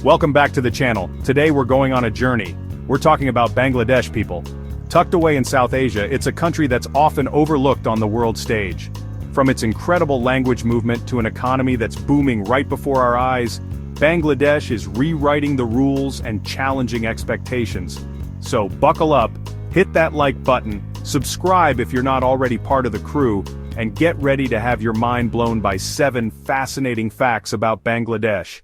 Welcome back to the channel. Today we're going on a journey. We're talking about Bangladesh, people. Tucked away in South Asia, it's a country that's often overlooked on the world stage. From its incredible language movement to an economy that's booming right before our eyes, Bangladesh is rewriting the rules and challenging expectations. So buckle up, hit that like button, subscribe if you're not already part of the crew, and get ready to have your mind blown by 7 fascinating facts about Bangladesh.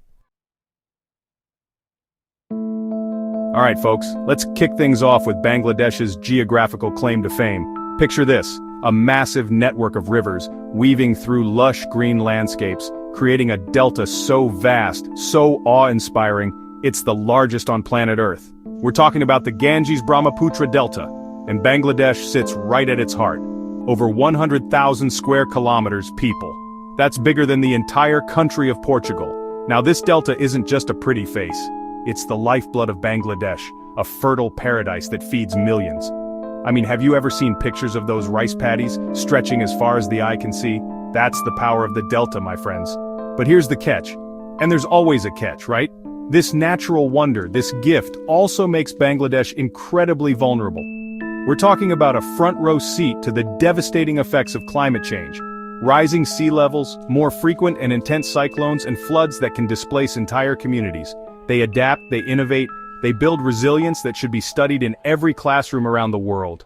Alright folks, let's kick things off with Bangladesh's geographical claim to fame. Picture this, a massive network of rivers, weaving through lush green landscapes, creating a delta so vast, so awe-inspiring, it's the largest on planet Earth. We're talking about the Ganges-Brahmaputra Delta, and Bangladesh sits right at its heart. Over 100,000 square kilometers, people. That's bigger than the entire country of Portugal. Now this delta isn't just a pretty face. It's the lifeblood of Bangladesh, a fertile paradise that feeds millions. I mean, have you ever seen pictures of those rice paddies, stretching as far as the eye can see? That's the power of the delta, my friends. But here's the catch. And there's always a catch, right? This natural wonder, this gift, also makes Bangladesh incredibly vulnerable. We're talking about a front-row seat to the devastating effects of climate change. Rising sea levels, more frequent and intense cyclones, and floods that can displace entire communities. They adapt, they innovate, they build resilience that should be studied in every classroom around the world.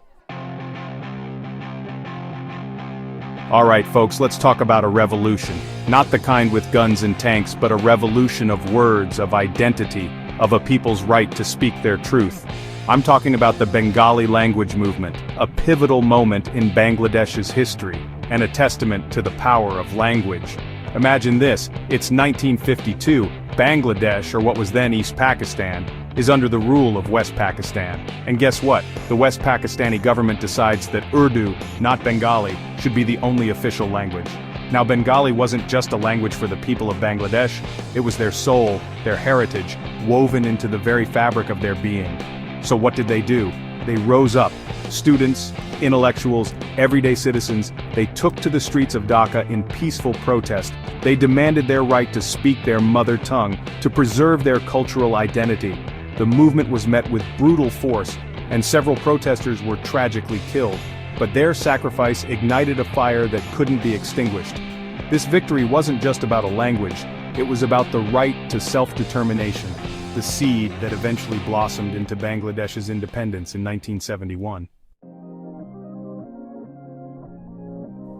Alright folks, let's talk about a revolution. Not the kind with guns and tanks, but a revolution of words, of identity, of a people's right to speak their truth. I'm talking about the Bengali language movement, a pivotal moment in Bangladesh's history, and a testament to the power of language. Imagine this, it's 1952, Bangladesh, or what was then East Pakistan, is under the rule of West Pakistan. And guess what? The West Pakistani government decides that Urdu, not Bengali, should be the only official language. Now Bengali wasn't just a language for the people of Bangladesh, it was their soul, their heritage, woven into the very fabric of their being. So what did they do? They rose up. Students, intellectuals, everyday citizens, they took to the streets of Dhaka in peaceful protest. They demanded their right to speak their mother tongue, to preserve their cultural identity. The movement was met with brutal force, and several protesters were tragically killed. But their sacrifice ignited a fire that couldn't be extinguished. This victory wasn't just about a language, it was about the right to self-determination, the seed that eventually blossomed into Bangladesh's independence in 1971.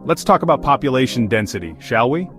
Let's talk about population density, shall we?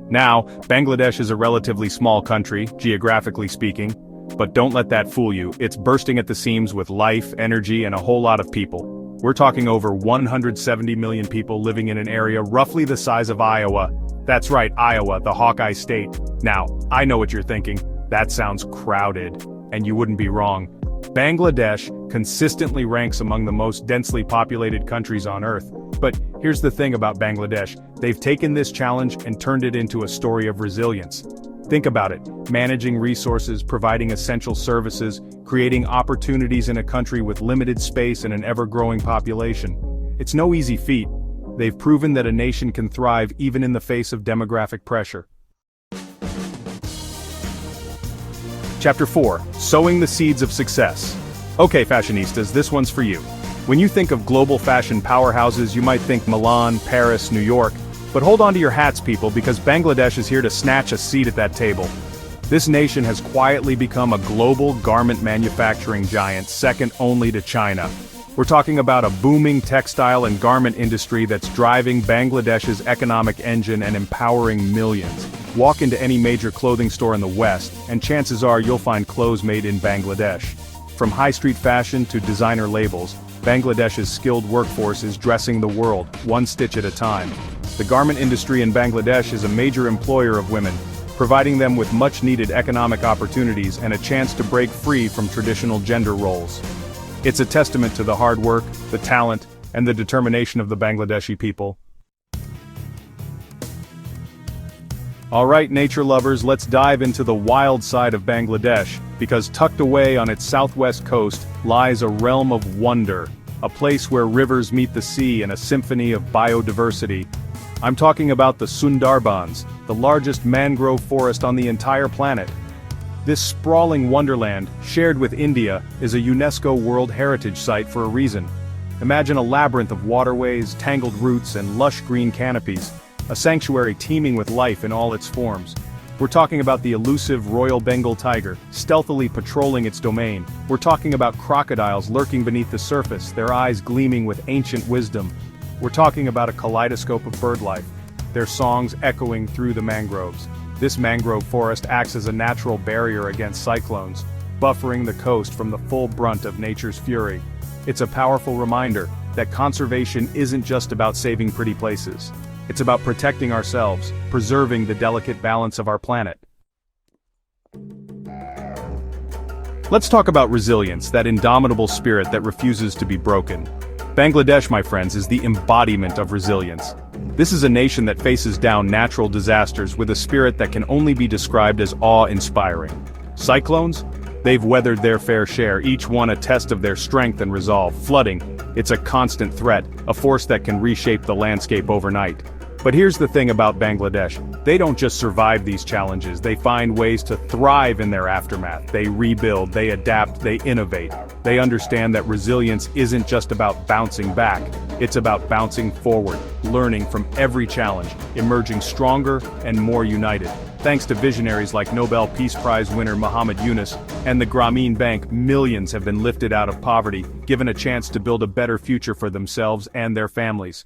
Now, Bangladesh is a relatively small country, geographically speaking, but don't let that fool you, it's bursting at the seams with life, energy, and a whole lot of people. We're talking over 170 million people living in an area roughly the size of Iowa. That's right, Iowa, the Hawkeye state. Now, I know what you're thinking, that sounds crowded, and you wouldn't be wrong. Bangladesh consistently ranks among the most densely populated countries on Earth. But here's the thing about Bangladesh, they've taken this challenge and turned it into a story of resilience. Think about it, managing resources, providing essential services, creating opportunities in a country with limited space and an ever-growing population. It's no easy feat. They've proven that a nation can thrive even in the face of demographic pressure. Chapter 4, Sowing the Seeds of Success. Okay fashionistas, this one's for you. When you think of global fashion powerhouses, you might think Milan, Paris, New York. But hold on to your hats, people, because Bangladesh is here to snatch a seat at that table. This nation has quietly become a global garment manufacturing giant, second only to China. We're talking about a booming textile and garment industry that's driving Bangladesh's economic engine and empowering millions. Walk into any major clothing store in the West, and chances are you'll find clothes made in Bangladesh. From high street fashion to designer labels, Bangladesh's skilled workforce is dressing the world, one stitch at a time. The garment industry in Bangladesh is a major employer of women, providing them with much-needed economic opportunities and a chance to break free from traditional gender roles. It's a testament to the hard work, the talent, and the determination of the Bangladeshi people. Alright nature lovers, let's dive into the wild side of Bangladesh, because tucked away on its southwest coast lies a realm of wonder, a place where rivers meet the sea in a symphony of biodiversity. I'm talking about the Sundarbons, the largest mangrove forest on the entire planet. This sprawling wonderland, shared with India, is a UNESCO World Heritage Site for a reason. Imagine a labyrinth of waterways, tangled roots, and lush green canopies, a sanctuary teeming with life in all its forms. We're talking about the elusive Royal Bengal tiger, stealthily patrolling its domain. We're talking about crocodiles lurking beneath the surface, their eyes gleaming with ancient wisdom. We're talking about a kaleidoscope of birdlife, their songs echoing through the mangroves. This mangrove forest acts as a natural barrier against cyclones, buffering the coast from the full brunt of nature's fury. It's a powerful reminder that conservation isn't just about saving pretty places. It's about protecting ourselves, preserving the delicate balance of our planet. Let's talk about resilience, that indomitable spirit that refuses to be broken. Bangladesh, my friends, is the embodiment of resilience. This is a nation that faces down natural disasters with a spirit that can only be described as awe-inspiring. Cyclones? They've weathered their fair share, each one a test of their strength and resolve. Flooding? It's a constant threat, a force that can reshape the landscape overnight. But here's the thing about Bangladesh. They don't just survive these challenges, they find ways to thrive in their aftermath. They rebuild, they adapt, they innovate. They understand that resilience isn't just about bouncing back, it's about bouncing forward, learning from every challenge, emerging stronger and more united. Thanks to visionaries like Nobel Peace Prize winner Muhammad Yunus and the Grameen Bank, millions have been lifted out of poverty, given a chance to build a better future for themselves and their families.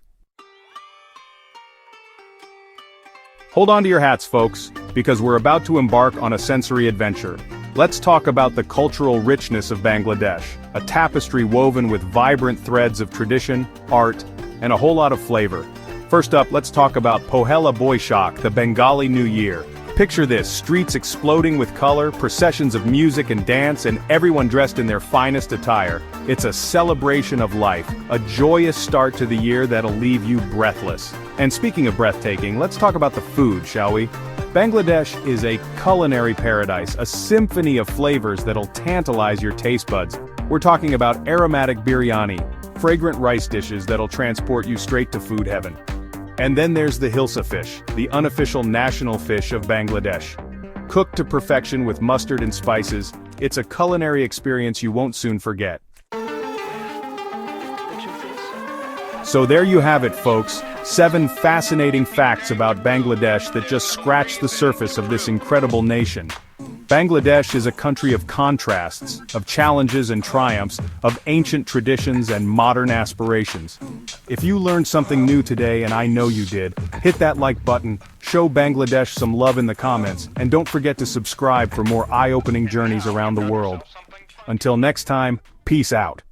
Hold on to your hats, folks, because we're about to embark on a sensory adventure. Let's talk about the cultural richness of Bangladesh, a tapestry woven with vibrant threads of tradition, art, and a whole lot of flavor. First up, let's talk about Pohela Boishakh, the Bengali New Year. Picture this, streets exploding with color, processions of music and dance, and everyone dressed in their finest attire. It's a celebration of life, a joyous start to the year that'll leave you breathless. And speaking of breathtaking, let's talk about the food, shall we? Bangladesh is a culinary paradise, a symphony of flavors that'll tantalize your taste buds. We're talking about aromatic biryani, fragrant rice dishes that'll transport you straight to food heaven. And then there's the hilsa fish, the unofficial national fish of Bangladesh. Cooked to perfection with mustard and spices, it's a culinary experience you won't soon forget. So there you have it, folks. 7 fascinating facts about Bangladesh that just scratch the surface of this incredible nation. Bangladesh is a country of contrasts, of challenges and triumphs, of ancient traditions and modern aspirations. If you learned something new today, and I know you did, hit that like button, show Bangladesh some love in the comments, and don't forget to subscribe for more eye-opening journeys around the world. Until next time, peace out.